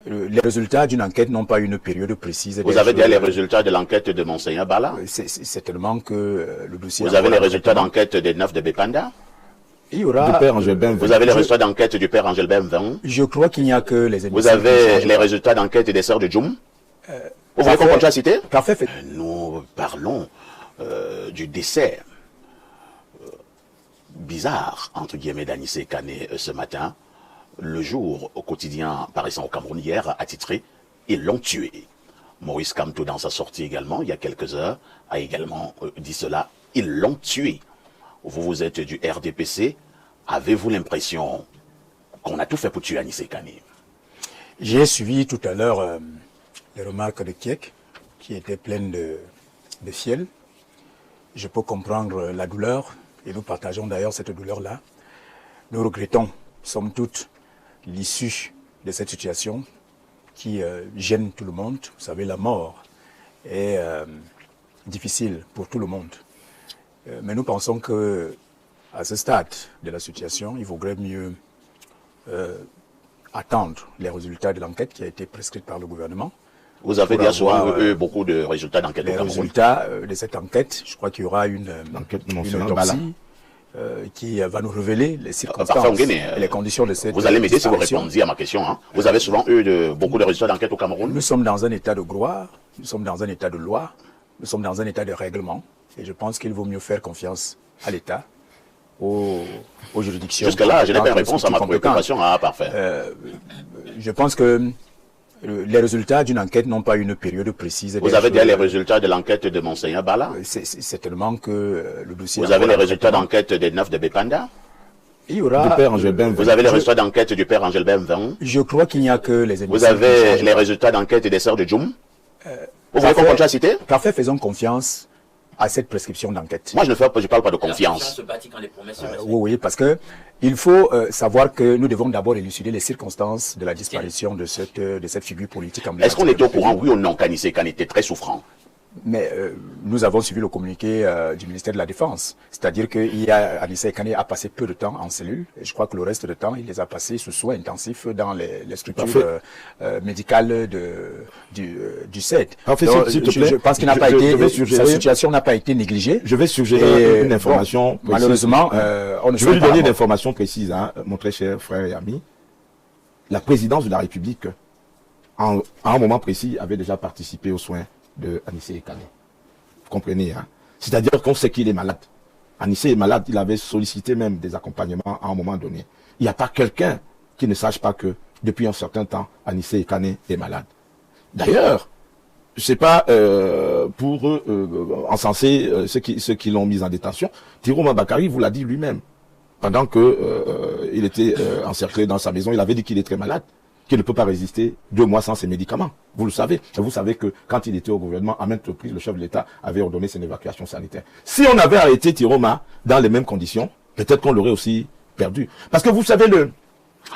les résultats d'une enquête n'ont pas une période précise. Vous avez déjà les résultats de l'enquête de Monseigneur Bala? C'est tellement que le dossier... Vous avez les résultats d'enquête des 9 de Bépanda? Il y aura... Du père Angel Ben. Vous avez les résultats d'enquête du père Angel Ben. Je crois qu'il n'y a que les... Vous avez les résultats d'enquête des sœurs de Djoum? Vous voulez qu'on continue à citer? Parfait. Nous parlons du décès bizarre, entre guillemets, d'Anissé Kané ce matin. Le jour au quotidien paraissant au Cameroun hier a titré « Ils l'ont tué ». Maurice Kamto, dans sa sortie également, il y a quelques heures, a également dit cela « Ils l'ont tué ». Vous êtes du RDPC. Avez-vous l'impression qu'on a tout fait pour tuer Anissé Kané? J'ai suivi tout à l'heure les remarques de Kiek, qui étaient pleines de fiel. Je peux comprendre la douleur, et nous partageons d'ailleurs cette douleur-là. Nous regrettons, somme toute, l'issue de cette situation qui gêne tout le monde. Vous savez, la mort est difficile pour tout le monde. Mais nous pensons que à ce stade de la situation, il vaudrait mieux attendre les résultats de l'enquête qui a été prescrite par le gouvernement. Vous avez bien souvent eu beaucoup de résultats d'enquête au Cameroun. Les résultats de cette enquête, je crois qu'il y aura une autopsie qui va nous révéler les circonstances et les conditions de cette... Vous allez m'aider si vous répondiez à ma question. Hein. Vous avez souvent eu beaucoup de résultats d'enquête au Cameroun. Nous sommes dans un état de gloire, nous sommes dans un état de loi, nous sommes dans un état de règlement. Et je pense qu'il vaut mieux faire confiance à l'État, aux juridictions. Jusque-là, je n'ai pas une réponse à ma préoccupation. Ah, parfait. Je pense que les résultats d'une enquête n'ont pas une période précise. Vous avez déjà les résultats de l'enquête de Monseigneur Bala? C'est tellement que le dossier... Vous avez les résultats d'enquête des 9 de Bépanda? Il y aura... Du père Angel Ben. Vous avez les résultats d'enquête du père Angel Ben. Je crois qu'il n'y a que les... Vous avez les résultats d'enquête des sœurs de Djoum? Vous voulez qu'on continue à citer? Parfait, faisons confiance à cette prescription d'enquête. Moi, je parle pas de confiance. Oui, parce que il faut savoir que nous devons d'abord élucider les circonstances de la disparition de cette figure politique emblématique. Est-ce qu'on est au courant, oui ou non, qu'Anissé Kané était très souffrant? Mais nous avons suivi le communiqué du ministère de la Défense. C'est-à-dire que Anissé Kané a passé peu de temps en cellule. Et je crois que le reste du temps, il les a passés sous soins intensifs dans les structures médicales du CED. Donc, je pense qu'il n'a pas été, sa situation n'a pas été négligée. Je vais suggérer une information précise. Malheureusement, on ne je vais lui donner une information précise, hein, mon très cher frère et ami. La présidence de la République, à un moment précis, avait déjà participé aux soins de Anissé Kané. Vous comprenez, hein? C'est-à-dire qu'on sait qu'il est malade. Anissé est malade, il avait sollicité même des accompagnements à un moment donné. Il n'y a pas quelqu'un qui ne sache pas que, depuis un certain temps, Anissé Kané est malade. D'ailleurs, je sais pas, pour encenser ceux qui l'ont mis en détention, Tiroma Bakari vous l'a dit lui-même. Pendant que il était encerclé dans sa maison, il avait dit qu'il est très malade, qu'il ne peut pas résister 2 mois sans ses médicaments. Vous le savez. Et vous savez que quand il était au gouvernement, à maintes reprises, le chef de l'État avait ordonné son évacuation sanitaire. Si on avait arrêté Tiroma dans les mêmes conditions, peut-être qu'on l'aurait aussi perdu. Parce que vous savez,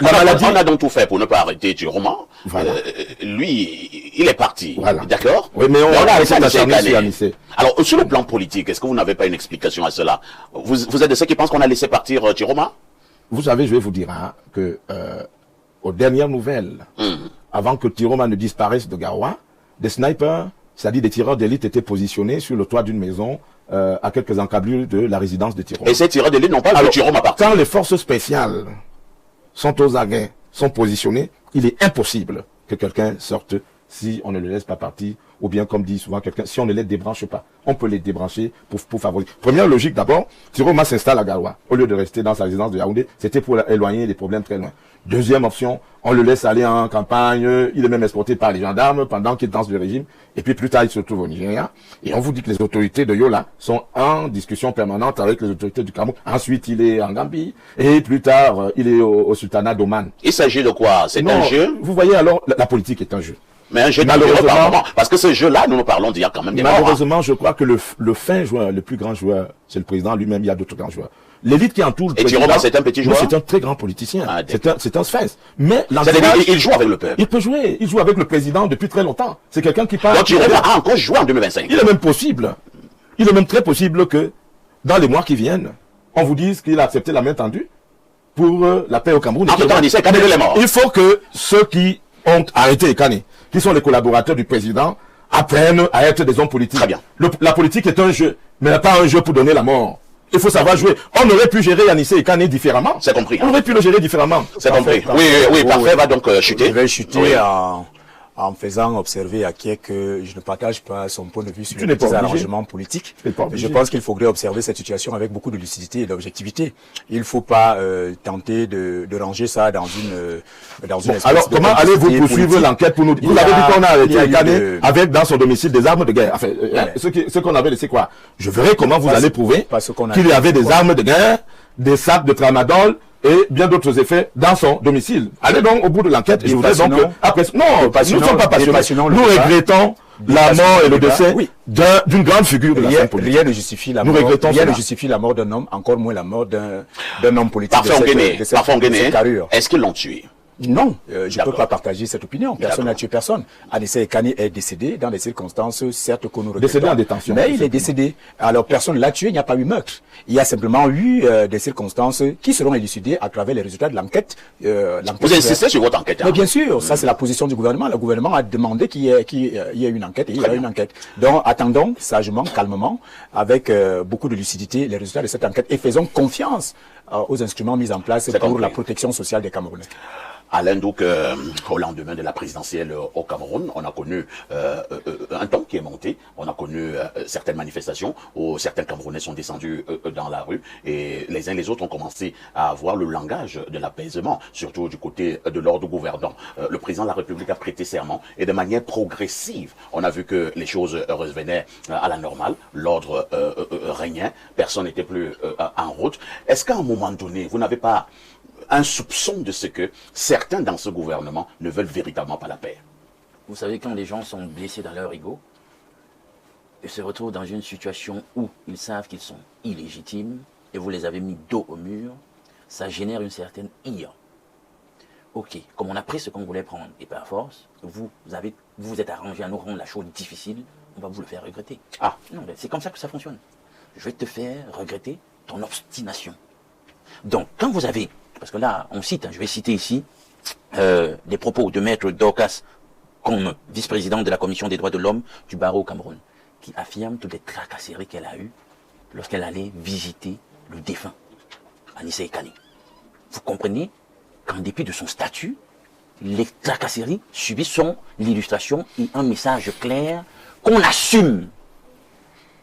la maladie... On a donc tout fait pour ne pas arrêter Tiroma. Voilà. Lui, il est parti. Voilà. D'accord? Oui, mais on a arrêté Anissé. Alors, sur le plan politique, est-ce que vous n'avez pas une explication à cela? Vous êtes de ceux qui pensent qu'on a laissé partir Tiroma? Vous savez, je vais vous dire hein, que... aux dernières nouvelles, avant que Tiroma ne disparaisse de Garoua, des snipers, c'est-à-dire des tireurs d'élite, étaient positionnés sur le toit d'une maison à quelques encablures de la résidence de Tiroma. Et ces tireurs d'élite n'ont pas vu Tiroma partir. Quand les forces spéciales sont aux aguets, sont positionnés, il est impossible que quelqu'un sorte si on ne le laisse pas partir, ou bien comme dit souvent quelqu'un, si on ne les débranche pas. On peut les débrancher pour favoriser. Première logique d'abord, Tiroma s'installe à Garoua. Au lieu de rester dans sa résidence de Yaoundé, c'était pour éloigner les problèmes très loin. Deuxième option, on le laisse aller en campagne, il est même exporté par les gendarmes pendant qu'il danse le régime, et puis plus tard il se trouve au Nigeria, et on vous dit que les autorités de Yola sont en discussion permanente avec les autorités du Cameroun. Ensuite il est en Gambie, et plus tard il est au sultanat d'Oman. Il s'agit de quoi? C'est un jeu? Vous voyez alors, la politique est un jeu. Mais un jeu malheureusement, parce que ce jeu-là, nous parlons d'il y a quand même des morts. Malheureusement, je crois que le fin joueur, le plus grand joueur, c'est le président lui-même, il y a d'autres grands joueurs. L'élite qui entoure le président... Et Tiroma, c'est un petit joueur? C'est un très grand politicien. Ah, c'est un sphinx. Mais il joue avec le peuple. Il peut jouer. Il joue avec le président depuis très longtemps. C'est quelqu'un qui parle... Donc Tiroma a encore joué en 2025. Il est même possible. Il est même très possible que, dans les mois qui viennent, on vous dise qu'il a accepté la main tendue pour la paix au Cameroun. En tout temps, il faut que ceux qui ont arrêté Ekane, qui sont les collaborateurs du président, apprennent à être des hommes politiques. Très bien. La politique est un jeu, mais pas un jeu pour donner la mort. Il faut savoir jouer. On aurait pu gérer Anissé Ekane différemment. C'est compris. On aurait pu le gérer différemment. C'est compris. Oui, parfait, va donc chuter. Je vais chuter Oui. en faisant observer à Kiek que je ne partage pas son point de vue sur Tu les n'es pas petits obligé. arrangements politiques. Tu n'es pas obligé. Je pense qu'il faudrait observer cette situation avec beaucoup de lucidité et d'objectivité. Il ne faut pas tenter de ranger ça dans une espèce Alors, de comment allez-vous complicité poursuivre politique. l'enquête pour nous Il Vous y avez dit qu'on a il y arrêté eu Ekane de- avec dans son domicile des armes de guerre. Enfin, ce qu'on avait laissé quoi? Je verrai comment vous Pas allez ce- prouver pas ce qu'on a qu'il y dit, avait des quoi. armes de guerre, des sacs de tramadol et bien d'autres effets dans son domicile. Allez donc au bout de l'enquête. Et je voudrais donc que, après, non, nous ne sommes pas passionnés. dépassionnons le Nous débat. regrettons la Dépassionnons mort et le le débat. décès Oui. d'une grande figure de la scène politique. Rien ne justifie la Nous mort. regrettons Rien cela. ne justifie la mort d'un homme, encore moins la mort d'un homme politique. Parfait, de on gagne. de Parfait, on de cette gagne. carrure. Est-ce qu'ils l'ont tué? Non, je ne peux D'accord. pas partager cette opinion. Personne n'a D'accord. tué personne. Anissé Ekane est décédé dans des circonstances, certes, qu'on nous regrettons. Décédé en détention. Mais il est décédé. Alors, personne ne l'a tué, il n'y a pas eu meurtre. Il y a simplement eu des circonstances qui seront élucidées à travers les résultats de l'enquête. Vous insistez sur votre enquête. hein? Mais bien sûr, ça c'est la position du gouvernement. Le gouvernement a demandé qu'il y ait une enquête et il y a une enquête. Donc attendons sagement, calmement, avec beaucoup de lucidité les résultats de cette enquête et faisons confiance aux instruments mis en place pour compris. la protection sociale des Camerounais. Alain, donc, au lendemain de la présidentielle au Cameroun, on a connu un ton qui est monté, on a connu certaines manifestations où certains Camerounais sont descendus dans la rue et les uns les autres ont commencé à avoir le langage de l'apaisement, surtout du côté de l'ordre gouvernant. Le président de la République a prêté serment et de manière progressive, on a vu que les choses revenaient à la normale, l'ordre régnait, personne n'était plus en route. Est-ce qu'à un moment donné, vous n'avez pas un soupçon de ce que certains dans ce gouvernement ne veulent véritablement pas la paix? Vous savez, quand les gens sont blessés dans leur ego et se retrouvent dans une situation où ils savent qu'ils sont illégitimes et vous les avez mis dos au mur, ça génère une certaine ire. Ok, comme on a pris ce qu'on voulait prendre et par force, vous vous êtes arrangé à nous rendre la chose difficile, on va vous le faire regretter. Ah. Non, mais c'est comme ça que ça fonctionne. Je vais te faire regretter ton obstination. Donc, quand vous avez, parce que là, on cite, je vais citer ici, des propos de Maître Dorcas, comme vice-présidente de la Commission des droits de l'homme du barreau au Cameroun, qui affirme toutes les tracasseries qu'elle a eues lorsqu'elle allait visiter le défunt, Anissé Ekane. Vous comprenez qu'en dépit de son statut, les tracasseries subies sont l'illustration et un message clair qu'on assume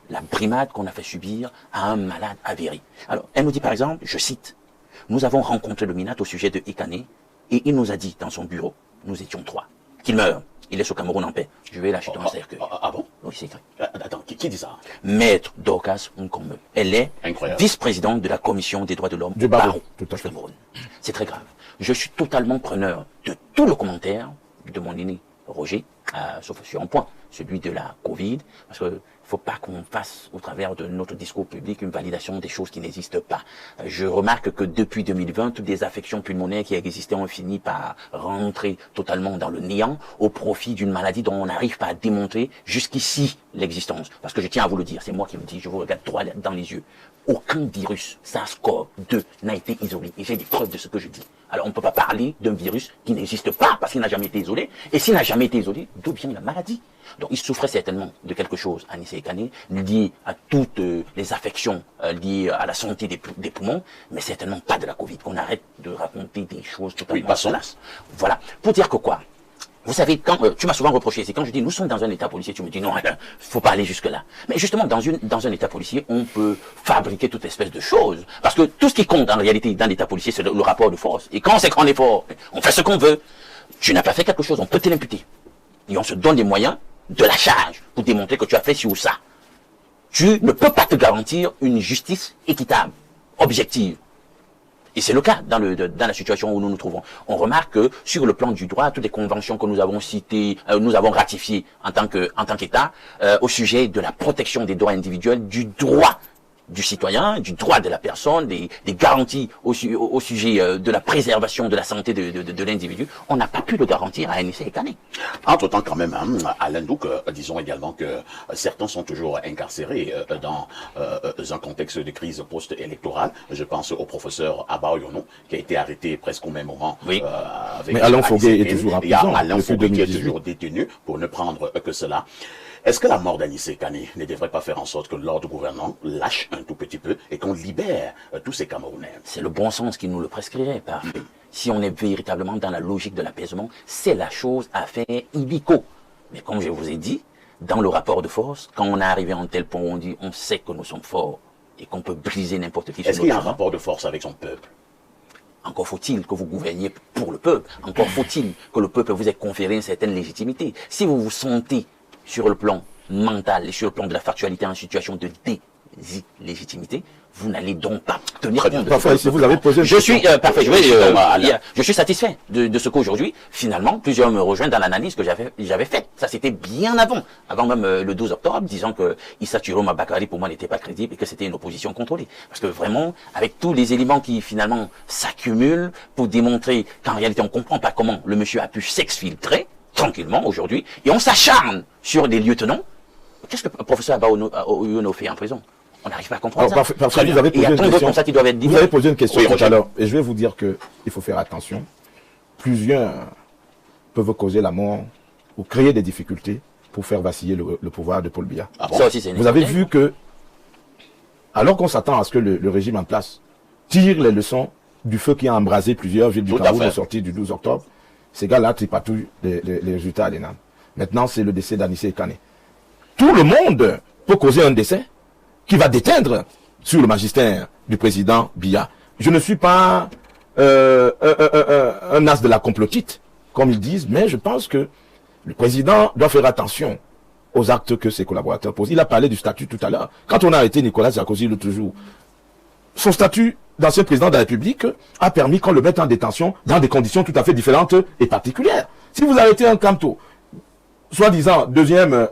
la brimade qu'on a fait subir à un malade avéré. Alors, elle nous dit par exemple, je cite, « Nous avons rencontré le Minat au sujet de Ekane et il nous a dit dans son bureau, nous étions 3, qu'il meurt. Il laisse au Cameroun en paix. Je vais lâcher dans un cercueil. » Ah bon? Oui, c'est écrit. Attends, qui dit ça? Maître Dorcas Nkombe. Elle est Incroyable. vice-présidente de la Commission des droits de l'homme Du barreau, tout à du fait. Cameroun. C'est très grave. Je suis totalement preneur de tout le commentaire de mon aîné Roger, sauf sur un point, celui de la Covid, parce que faut pas qu'on fasse au travers de notre discours public une validation des choses qui n'existent pas. Je remarque que depuis 2020, toutes les affections pulmonaires qui existaient ont fini par rentrer totalement dans le néant au profit d'une maladie dont on n'arrive pas à démontrer jusqu'ici l'existence. Parce que je tiens à vous le dire, c'est moi qui le dis, je vous regarde droit dans les yeux. Aucun virus SARS-CoV-2 n'a été isolé. Et j'ai des preuves de ce que je dis. Alors on ne peut pas parler d'un virus qui n'existe pas parce qu'il n'a jamais été isolé. Et s'il n'a jamais été isolé, d'où vient la maladie? Donc il souffrait certainement de quelque chose, Anissé Ekane, lié à toutes les affections liées à la santé des poumons, mais certainement pas de la Covid. Qu'on arrête de raconter des choses totalement passons. salaces. Voilà. Pour dire que quoi? Vous savez, quand tu m'as souvent reproché, c'est quand je dis nous sommes dans un état policier, tu me dis non, faut pas aller jusque-là. Mais justement, dans un état policier, on peut fabriquer toute espèce de choses. Parce que tout ce qui compte en réalité dans l'état policier, c'est le rapport de force. Et quand c'est qu'on est fort, on fait ce qu'on veut. Tu n'as pas fait quelque chose, on peut te l'imputer. Et on se donne les moyens de la charge pour démontrer que tu as fait ci ou ça. Tu ne peux pas te garantir une justice équitable, objective. Et c'est le cas dans la situation où nous nous trouvons. On remarque que sur le plan du droit, toutes les conventions que nous avons citées, nous avons ratifiées en tant qu'État, au sujet de la protection des droits individuels, du droit du citoyen, du droit de la personne, des garanties au sujet de la préservation de la santé de l'individu, on n'a pas pu le garantir à Anissé Kane. Entre-temps, quand même, Alain Douk, disons également que certains sont toujours incarcérés dans un contexte de crise post-électorale. Je pense au professeur Abba Oyono, qui a été arrêté presque au même moment. Oui. Avec Mais Alain Foguet est toujours en prison. Il y a Alain depuis Foguet qui est 2018. toujours détenu, pour ne prendre que cela. Est-ce que la mort d'Anissé Kane ne devrait pas faire en sorte que l'ordre gouvernant lâche un tout petit peu et qu'on libère tous ces Camerounais? C'est le bon sens qui nous le prescrirait, parfait. Si on est véritablement dans la logique de l'apaisement, c'est la chose à faire illico. Mais comme je vous ai dit, dans le rapport de force, quand on est arrivé à un tel point où on dit on sait que nous sommes forts et qu'on peut briser n'importe qui. Est-ce qu'il y a un rapport de force avec son peuple? Encore faut-il que vous gouverniez pour le peuple. Encore faut-il que le peuple vous ait conféré une certaine légitimité. Si vous vous sentez sur le plan mental et sur le plan de la factualité en situation de désillégitimité, vous n'allez donc pas tenir compte de Parfois, si vous avez posé une je suis question. parfait. Je suis satisfait de ce qu'aujourd'hui, finalement, plusieurs me rejoignent dans l'analyse que j'avais faite. Ça, c'était bien avant même le 12 octobre, disant que Issa Chiroma Bakary, pour moi, n'était pas crédible et que c'était une opposition contrôlée. Parce que vraiment, avec tous les éléments qui, finalement, s'accumulent pour démontrer qu'en réalité, on comprend pas comment le monsieur a pu s'exfiltrer tranquillement aujourd'hui, et on s'acharne sur des lieutenants. Qu'est-ce que le professeur Abba Oyono fait en prison? On n'arrive pas à comprendre Alors, ça. parce que vous avez posé une question. Comme ça qui doivent être Vous avez posé une question Oui, tout Roger. à l'heure, et je vais vous dire que il faut faire attention. Plusieurs peuvent causer la mort ou créer des difficultés pour faire vaciller le pouvoir de Paul Biya. Ah bon? Ça aussi, c'est une Vous avez hypothèse. vu que, alors qu'on s'attend à ce que le régime en place tire les leçons du feu qui a embrasé plusieurs villes du Tout à Cameroun fait. au sortir du 12 octobre, ces gars-là tripatouillent les résultats à l'ENAM. Maintenant, c'est le décès d'Anissé Kane. Tout le monde peut causer un décès qui va déteindre sur le magistère du président Biya. Je ne suis pas un as de la complotite, comme ils disent, mais je pense que le président doit faire attention aux actes que ses collaborateurs posent. Il a parlé du statut tout à l'heure. Quand on a arrêté Nicolas Sarkozy l'autre jour, son statut d'ancien président de la République a permis qu'on le mette en détention dans des conditions tout à fait différentes et particulières. Si vous arrêtez un Camto, soi-disant deuxième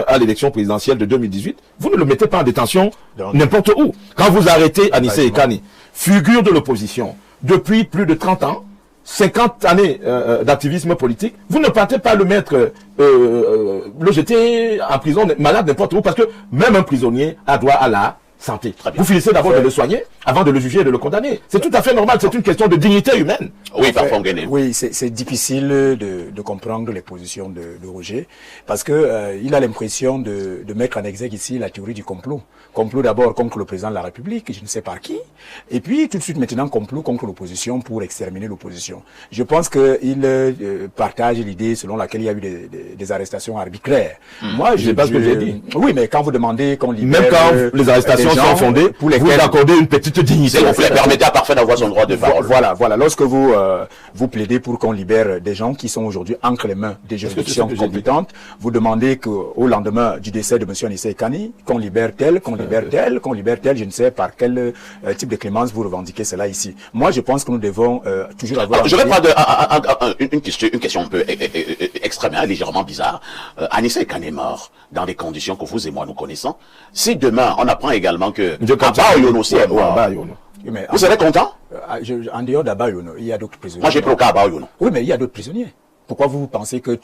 à l'élection présidentielle de 2018, vous ne le mettez pas en détention n'importe où. Quand vous arrêtez Anissé Kane, figure de l'opposition, depuis plus de 30 ans, 50 années d'activisme politique, vous ne partez pas le mettre, le jeter en prison, malade n'importe où, parce que même un prisonnier a droit à la santé. bien. Vous finissez d'abord de le soigner avant de le juger et de le condamner. C'est tout à fait normal, c'est une question de dignité humaine. Oui, parfois, Nguéné. Oui, c'est difficile de comprendre les positions de Roger, parce que il a l'impression de mettre en exergue ici la théorie du complot. Complot d'abord contre le président de la République, je ne sais pas qui, et puis tout de suite maintenant complot contre l'opposition pour exterminer l'opposition. Je pense qu'il partage l'idée selon laquelle il y a eu des arrestations arbitraires. Moi, C'est pas ce que j'ai dit. Oui, mais quand vous demandez qu'on libère Même quand les arrestations des gens sont fondées, pour vous lesquels accordez une petite dignité. S'il vous plaît, permettez à Parfait d'avoir son droit de parole. Voilà. Lorsque vous plaidez pour qu'on libère des gens qui sont aujourd'hui entre les mains des juridictions que j'ai dit? compétentes, vous demandez qu'au lendemain du décès de M. Anissé Kane, qu'on libère tel, qu'on libère tel, je ne sais par quel type de clémence vous revendiquez cela ici. Moi, je pense que nous devons toujours avoir... Alors, je vais prendre une question un peu extrême, légèrement bizarre. Anissé Kane est mort dans des conditions que vous et moi nous connaissons. Si demain, on apprend également que Abba Oyono aussi est mort, Mais, vous serez content? en dehors d'Abba Oyono, il y a d'autres prisonniers. Moi, j'ai pris le cas Abba Oyono. Oui, mais il y a d'autres prisonniers. Pourquoi vous pensez que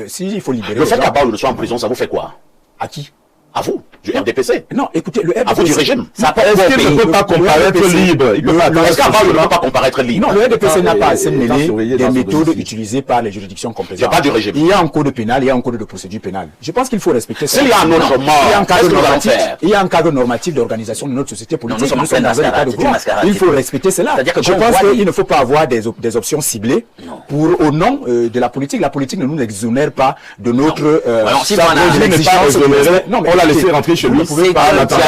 si il faut libérer Le les fait gens, qu'Abba Oyono soit en prison, ça vous fait quoi? à qui? À vous, du RDPC. Non, écoutez, le RDPC... À vous du régime. Ça peut Est-ce qu'il ne peut pas comparaître libre? Il peut pas Est-ce qu'Abba Oyono ne peut pas comparaître libre? Non, le RDPC n'a pas à se mêler surveillé des dans son méthodes domicile. utilisées par les juridictions compétentes. Il n'y a pas du régime. Il y a un code pénal, il y a un code de procédure pénale. Je pense qu'il faut respecter ça. S'il y a un autre mort, il y a un cadre qu'est-ce que nous allons normatif. faire? Il y a un cadre normatif d'organisation de notre société politique. nous sommes en pleine dans un état mascarade, de c'est une droit. mascarade. Il faut respecter cela. C'est-à-dire que Je quand on pense voit qu'il ne faut pas avoir des options ciblées pour au nom de la politique. La politique ne nous exonère pas de notre Alors, si sa on a- régime n'est pas exigence. exonéré, Non, mais on l'a laissé écoutez, rentrer chez vous lui. ne pouvez C'est pas le attendre,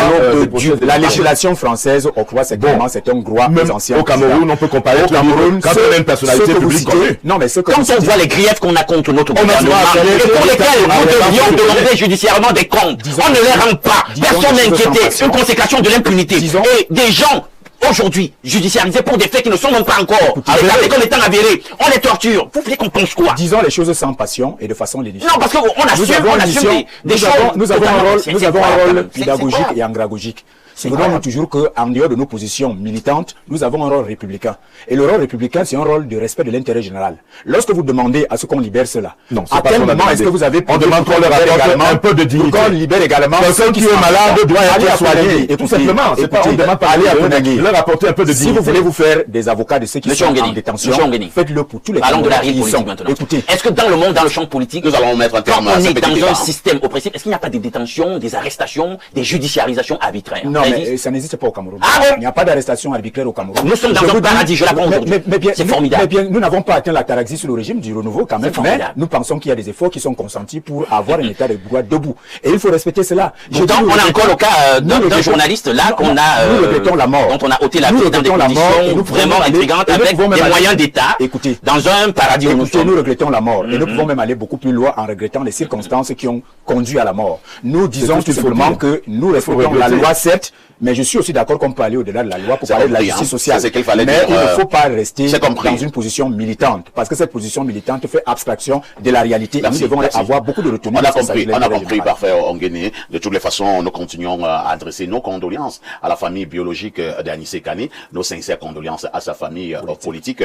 dialogue de la législation française octroie certainement c'est un droit Même aux anciens au Cameroun, présidents. on peut comparer Au Cameroun, quand on a une personnalité ceux que vous publique citez- connue. Non, mais ce que Quand vous on citez- voit les griefs qu'on a contre notre gouvernement, droit à et pour lesquels nous devrions Disons- demander judiciairement des comptes, Disons- on ne les rend pas. disons Personne des n'est choses sans inquiété. passion. Une consécration de l'impunité. Disons- Et des gens aujourd'hui judiciarisés pour des faits qui ne sont même pas encore avérés comme étant avérés. On les torture. Vous voulez qu'on pense quoi? Disons les choses sans passion et de façon législative. Non, parce qu'on assume des choses. Nous avons un rôle pédagogique c'est et andragogique. Souvenons-nous toujours qu'en dehors de nos positions militantes, nous avons un rôle républicain. Et le rôle républicain, c'est un rôle de respect de l'intérêt général. Lorsque vous demandez à ce qu'on libère cela, non, à quel moment est-ce que vous avez... On demande qu'on leur apporte un peu de dignité. Qu'on libère également... Quelqu'un qui est malade doit être soigné. Et tout simplement, c'est pas on demande pas aller à Konagui. Leur apporter un peu de dignité. Si vous voulez vous faire des avocats de ceux qui sont en détention, faites-le pour tous les Parlons de la réalité politique maintenant. Écoutez, est-ce que dans le monde, dans le champ politique, nous allons mettre un terme quand à on ce est petit dans débat, un système oppressif, est-ce qu'il n'y a pas des détentions, des arrestations, des judiciarisations arbitraires? Non, mais ça n'existe pas au Cameroun. Ah bon? Il n'y a pas d'arrestation arbitraire au Cameroun. Nous sommes dans un paradis, je l'apprends aujourd'hui. C'est formidable. Mais bien, nous n'avons pas atteint la taraxie sur le régime du renouveau quand même. Mais nous pensons qu'il y a des efforts qui sont consentis pour avoir un état de droit debout. Et il faut respecter cela. Donc, on a encore le cas d'un journaliste là qu'on a, nous regrettons la mort. dont on a ôté la vie dans des conditions vraiment intrigantes avec des moyens d'État. Écoutez, dans un paradis où nous sommes. Nous regrettons la mort. Et nous pouvons même aller beaucoup plus loin en regrettant les circonstances qui ont conduit à la mort. Nous disons tout simplement que nous respectons la loi, certes, mais je suis aussi d'accord qu'on peut aller au-delà de la loi pour parler de la justice sociale. C'est qu'il fallait mais dire, il ne faut pas rester dans une position militante, parce que cette position militante fait abstraction de la réalité. Nous devons avoir beaucoup de retenue. On a compris, parfait, Onguéné. De toutes les façons, nous continuons à adresser nos condoléances à la famille biologique d'Anissé Kane, nos sincères condoléances à sa famille politique.